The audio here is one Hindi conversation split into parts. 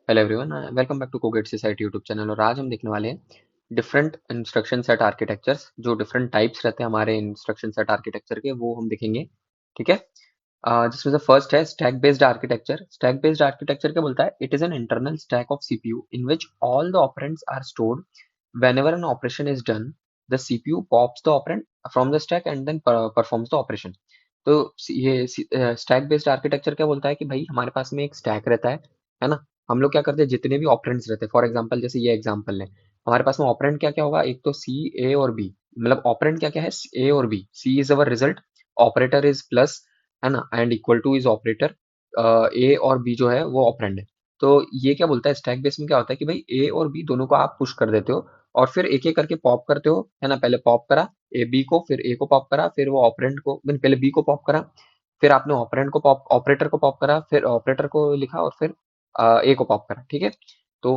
Hello everyone, welcome back to कोगेट सोसाइटी यूट्यूब चैनल। और आज हम देखने वाले हैं डिफरेंट इंस्ट्रक्शन सेट आर्किटेक्चर्स। जो डिफरेंट टाइप्स रहते हैं हमारे इंस्ट्रक्शन सेट आर्किटेक्चर के, वो हम देखेंगे। ठीक है। जिसमें से फर्स्ट है stack based architecture. Stack based architecture क्या बोलता है? It is an internal stack of CPU in which all the operands are stored whenever an operation is done. The CPU pops the operand from the stack and then performs the operation. तो ये स्टैक बेस्ड आर्किटेक्चर क्या बोलता है कि भाई हमारे पास में एक स्टैक रहता है ना। हम लोग क्या करते हैं, जितने भी ऑपरेंड्स रहते हैं, फॉर एग्जांपल जैसे ये एग्जांपल लें, हमारे पास में ऑपरेंड क्या क्या होगा? एक तो सी, ए और बी। मतलब ऑपरेंड क्या क्या है? ए और B. C is our result, operator is plus, है ना, and equal to is operator. A और बी जो है वो ऑपरेंड है। तो ये क्या बोलता है, स्टैक बेस में क्या होता है कि भाई ए और बी दोनों को आप पुश कर देते हो और फिर एक एक करके पॉप करते हो, है ना। पहले पॉप करा ए बी को, फिर ए को पॉप करा, फिर वो ऑपरेंड को, पहले बी को पॉप करा, फिर आपने ऑपरेंड को पॉप, ऑपरेटर को पॉप करा, फिर ऑपरेटर को लिखा और फिर ए को पॉप करा। ठीक है। तो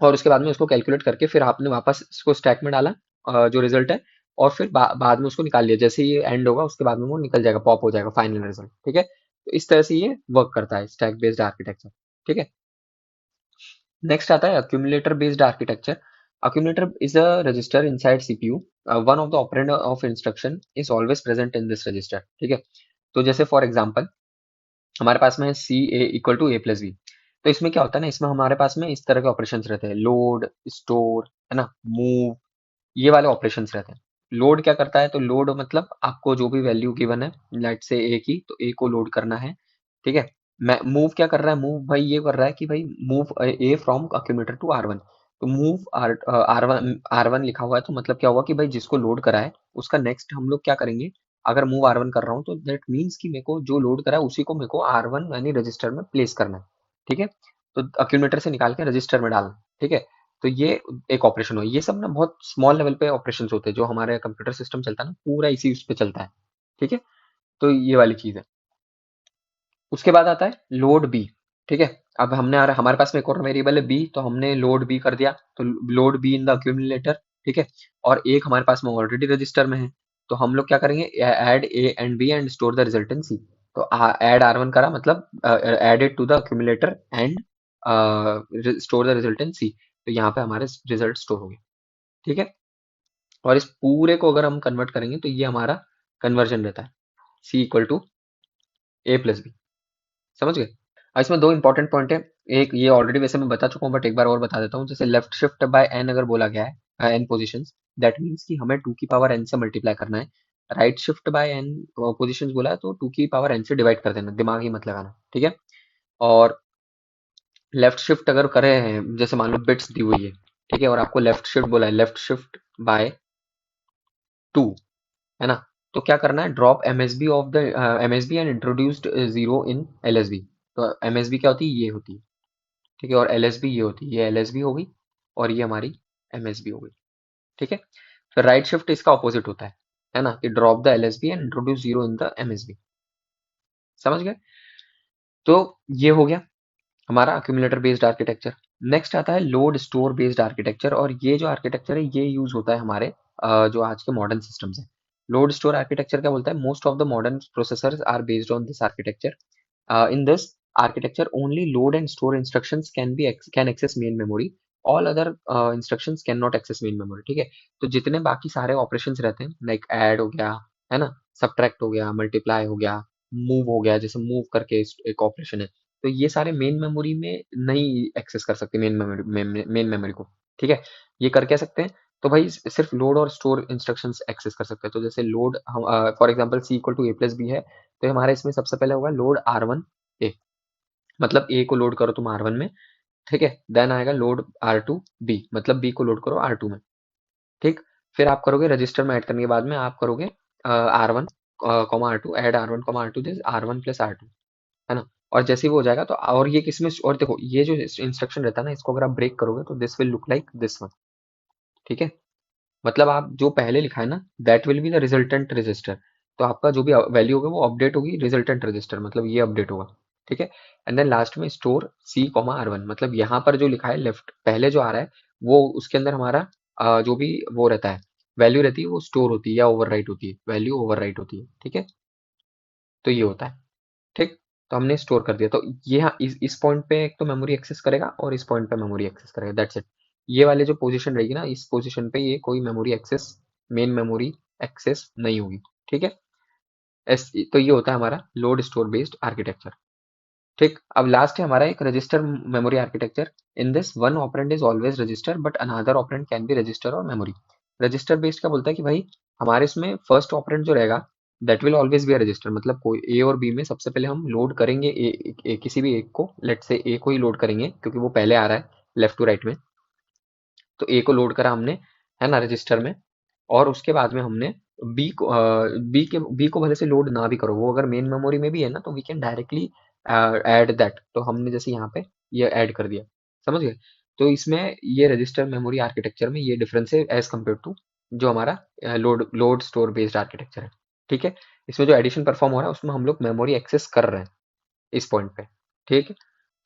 और उसके बाद में उसको कैलकुलेट करके फिर आपने वापस इसको स्टैक में डाला, जो रिजल्ट है, और फिर बाद में उसको निकाल लिया। जैसे ये एंड होगा उसके बाद में वो निकल जाएगा, पॉप हो जाएगा फाइनल रिजल्ट। ठीक है। तो इस तरह से ये वर्क करता है स्टैक बेस्ड आर्किटेक्चर। ठीक है। नेक्स्ट आता है accumulator based architecture. Accumulator is a register inside CPU. One of the operand of instruction is always present in this register. ठीक है। तो जैसे फॉर एग्जांपल हमारे पास में है C A equal to A plus B. तो इसमें क्या होता है ना, इसमें हमारे पास में इस तरह के ऑपरेशंस रहते हैं, लोड, स्टोर, है ना, मूव, ये वाले ऑपरेशंस रहते हैं। लोड क्या करता है? तो लोड मतलब आपको जो भी वैल्यू गिवन है, लेट से ए की, तो ए को लोड करना है। ठीक है। मैं मूव क्या कर रहा है? मूव भाई ये कर रहा है कि भाई move A from accumulator to R one. तो मूव आर वन लिखा हुआ है, तो मतलब क्या हुआ कि भाई जिसको लोड करा है उसका नेक्स्ट हम लोग क्या करेंगे? अगर मूव आर वन कर रहा हूँ तो दैट मीन्स कि मेरे को जो लोड करा है उसी को मेरे को आर वन यानी रजिस्टर में प्लेस करना है। ठीक है। तो अक्यूमुलेटर से निकाल के रजिस्टर में डालना। ठीक है। तो ये एक ऑपरेशन हो। ये सब ना बहुत स्मॉल लेवल पे ऑपरेशन होते हैं। जो हमारे कंप्यूटर सिस्टम चलता है ना, पूरा इसी उस पे चलता है। ठीक है। तो ये वाली चीज है। उसके बाद आता है लोड बी। ठीक है। अब हमारे पास में एक और वेरिएबल है बी, तो हमने लोड बी कर दिया, तो load be in the accumulator. ठीक है। और एक हमारे पास में ऑलरेडी रजिस्टर में है, तो हम लोग क्या करेंगे? Add A and B and store the result in C. तो ऐड आर वन करा, मतलब add it to the accumulator and store the result in C. तो यहाँ पे हमारे रिजल्ट स्टोर हो गए। ठीक है। और इस पूरे को अगर हम कन्वर्ट करेंगे तो ये हमारा कन्वर्जन रहता है, C equal to A plus B. समझ गए? इसमें दो इंपॉर्टेंट पॉइंट है। एक ये ऑलरेडी वैसे मैं बता चुका हूँ, बट एक बार और बता देता हूँ। जैसे लेफ्ट शिफ्ट बाय एन अगर बोला गया है, एन पोजिशन, दैट मीन्स कि हमें टू की पावर एन से मल्टीप्लाई करना है। Right shift by N position बोला है तो टू की पावर एन से डिवाइड कर देना, दिमाग ही मत लगाना। ठीक है। और लेफ्ट शिफ्ट अगर करे हैं, जैसे मान लो बिट्स दी हुई है, ठीक है, और आपको लेफ्ट शिफ्ट बोला है, लेफ्ट शिफ्ट बाय टू, है ना। तो क्या करना है? Drop MSB of the MSB and introduced zero in LSB. तो एमएसबी क्या होती है? ये होती है। ठीक है। और एलएसबी ये होती है, ये एलएसबी हो गई और ये हमारी एमएसबी हो गई। ठीक है। फिर राइट शिफ्ट इसका ऑपोजिट होता है ना, कि drop the LSB and introduce zero in the MSB. समझ गए? तो ये हो गया हमारा अक्यूमुलेटर बेस्ड आर्किटेक्चर। नेक्स्ट आता है लोड स्टोर बेस्ड आर्किटेक्चर। और ये जो आर्किटेक्चर है ये यूज होता है हमारे जो आज के मॉडर्न सिस्टम्स हैं। लोड स्टोर आर्किटेक्चर क्या बोलता है? Most of the modern processors are based on this architecture. In this architecture, only load and store instructions can access main memory. All other instructions cannot access main memory. ठीक है। तो जितने बाकी सारे ऑपरेशंस रहते हैं, लाइक ऐड हो गया, है ना, सब्ट्रैक्ट हो गया, मल्टीप्लाई हो गया, मूव हो गया, जैसे मूव करके एक ऑपरेशन है, तो ये सारे मेन मेमोरी में नहीं एक्सेस कर सकते मेन मेमोरी को। ठीक है। ये कर क्या सकते हैं? तो भाई सिर्फ लोड और स्टोर इंस्ट्रक्शंस एक्सेस कर सकते हैं। तो जैसे लोड हम for example C equal to A plus B है, तो हमारे इसमें सबसे पहले होगा लोड आर वन ए, मतलब ए को लोड करो तुम आर वन में। ठीक है। देन आएगा लोड आर टू बी, मतलब बी को लोड करो आर टू में। ठीक। फिर आप करोगे रजिस्टर में ऐड करने के बाद में आप करोगे R one comma R two, add R one comma R two, this R one plus R two, है ना। और जैसे ही वो हो जाएगा तो और ये किसमें, और देखो ये जो इंस्ट्रक्शन रहता है ना, इसको अगर आप ब्रेक करोगे तो this will look like this one. ठीक है। मतलब आप जो पहले लिखा है ना, that will be the resultant register. तो आपका जो भी वैल्यू होगा वो अपडेट होगी रिजल्टेंट रजिस्टर, मतलब ये अपडेट होगा। ठीक है। एंड देन लास्ट में store C comma R one, मतलब यहाँ पर जो लिखा है लेफ्ट पहले जो आ रहा है वो उसके अंदर हमारा जो भी वो रहता है, वैल्यू रहती है, वो स्टोर होती है या ओवरराइट होती है, वैल्यू ओवरराइट होती है। ठीक है। तो ये होता है। ठीक। तो हमने स्टोर कर दिया। तो ये हाँ, इस पॉइंट पे एक तो मेमोरी एक्सेस करेगा और इस पॉइंट पे मेमोरी एक्सेस करेगा, दैट्स इट। ये वाले जो पोजीशन रहेगी ना, इस पोजीशन पे ये कोई memory access, main memory access नहीं होगी। ठीक है। तो ये होता है हमारा लोड स्टोर बेस्ड आर्किटेक्चर। ठीक, अब लास्ट है हमारा एक register memory architecture. In this one operand is always register but another operand can be register और मेमोरी। रजिस्टर बेस्ड क्या बोलता है कि भाई हमारे इसमें फर्स्ट ऑपरेंड जो रहेगा that will always be a resistor, मतलब कोई ए और बी में सबसे पहले हम लोड करेंगे किसी भी एक को, लेट से ए को ही लोड करेंगे क्योंकि वो पहले आ रहा है लेफ्ट टू राइट में। तो ए को लोड करा हमने, है ना, रजिस्टर में। और उसके बाद में हमने बी को भले से लोड ना भी करो, वो अगर मेन मेमोरी में भी है ना तो we can directly add that. तो हमने जैसे यहाँ पे ये ऐड कर दिया, समझ गए। तो इसमें ये रजिस्टर मेमोरी आर्किटेक्चर में ये डिफरेंस है एज कम्पेयर टू जो हमारा load load store based architecture है। ठीक है। इसमें जो एडिशन परफॉर्म हो रहा है उसमें हम लोग मेमोरी एक्सेस कर रहे हैं इस पॉइंट पे। ठीक है।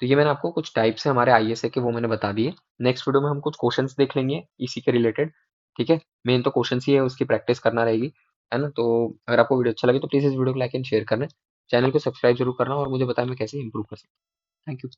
तो ये मैंने आपको कुछ टाइप्स है हमारे आईएसए के वो मैंने बता दिए। नेक्स्ट वीडियो में हम कुछ क्वेश्चंस देख लेंगे इसी के रिलेटेड। ठीक है। मेन तो क्वेश्चंस ही है, उसकी प्रैक्टिस करना रहेगी, है ना। तो अगर आपको वीडियो अच्छा लगे तो प्लीज इस वीडियो को लाइक एंड शेयर करना, चैनल को सब्सक्राइब जरूर करना और मुझे बताएं मैं कैसे इंप्रूव कर सकता हूँ। Thank you.